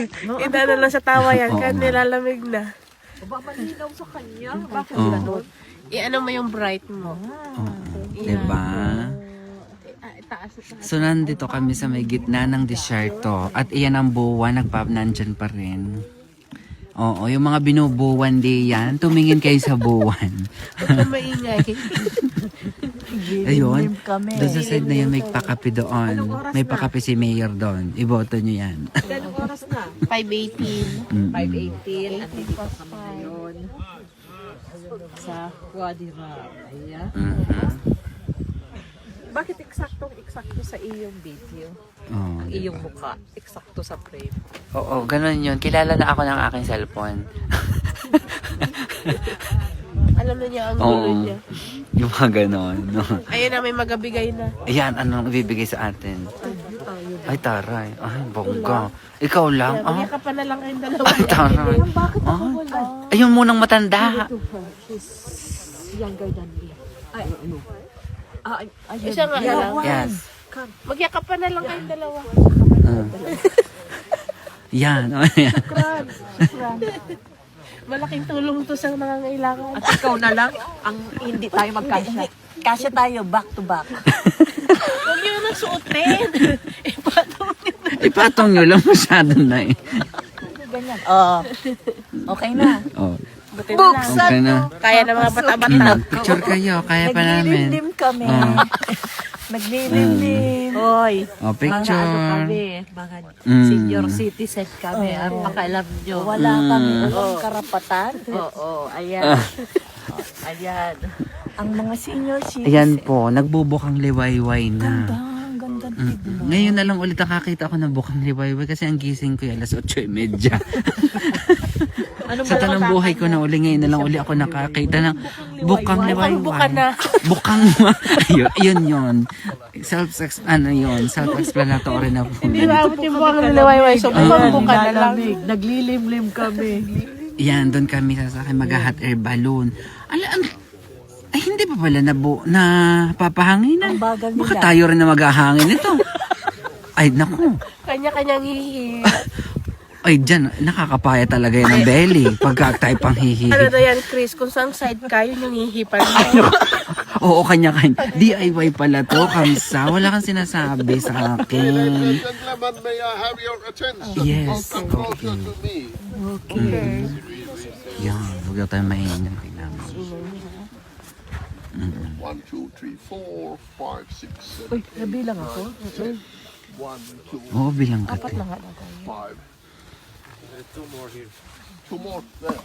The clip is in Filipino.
Hindi na lang sa tawa yan, kaya nilalamig na. Malinaw sa kanya. Bakit Oo. ganun? I-ano mo yung bright mo. Diba? So, nandito kami sa may gitna ng disyerto. At iyan ang buwan, nandyan pa rin. Oo, yung mga binubuwan di yan, tumingin kayo sa buwan. Ito maingay. Ayun, doon sa side na yun, may pakape doon. May pakape si Mayor doon. Iboto nyo yan. Anong oras na? 5:18. 5:18. Andito pa kami ngayon. Sa Wadira. Ayan. Bakit eksakto sa iyong video? Oo, Ang iyong mukha. Eksakto sa frame. Oo, ganun yun. Kilala na ako ng aking cellphone. Alam na niya ang gulo niya. Yung mga ganon. No? Ayun na, may magabigay na. Ayan, anong ibibigay sa atin? Ay, taray. Ay, bongga. Ikaw lang? Kaya Ah, ka pa na lang kayong dalawa. ay, taray. Ah, ayun munang matanda. Younger than me. Ay, ano? Isa nga na lang. Yes. Magyakap pa na lang kayong dalawa. Ah. Yan. Oh, yan. Malaking tulong to sa nangangailangan. At ikaw na lang ang hindi tayo magkasya. Kasya tayo back to back. Huwag niyo na suotin. Ipatong nyo lang masyado na eh. Oo. Okay na. Oh. Buksan Okay na. Kaya ng mga bata-bata. Picture kayo, kaya pa namin. Naglilimlim kami. Oh. Naglilimlim. Hoy, Oh, mga ano picture. kami, mga senior citizen kami. Ang pakialam nyo. Wala kami walang karapatan. Oo, ayan. Ayan. Ang mga senior citizens. Ayan po, nagbubukang liwayway na. Ang ganda tignan. Ngayon na lang ulit nakakita ako ng bukang liwayway kasi ang gising ko ay alas 8:30. Sa tanong buhay ko na uli ngayon na lang uli ako nakakita ng bukang liwayway. Bukan na. Bukang ayun yun. Self-explanatory na po. Hindi na abot yung buwang niliwayway. So, bukan na lang. Naglilimlim kami. Yan, doon kami sasakay mag-hot air balloon. Ay, hindi pa pala na papahanginan. Ang bagal Baka nila. tayo rin na maghahangin ito. Ay, naku. Kanya-kanyang hihi. Ay, dyan, nakakapaya talaga yan ng belly pagka tayo pang hihihi. Ano na yan, Chris? Kung saan side ka, yun yung hihipan mo. Oo, kanya-kanya. DIY pala to, Kamsa. Wala kang sinasabi sa akin. Gentlemen, may I have your attention? Yes, Come closer okay. to me. Yan, huwag daw tayo maingay. Tingnan mo. 1, 2, 3, 4, 5, 6, 7, Uy, nabilang ako. 1, 2, Oo, bilang ka. 5. 2 more there.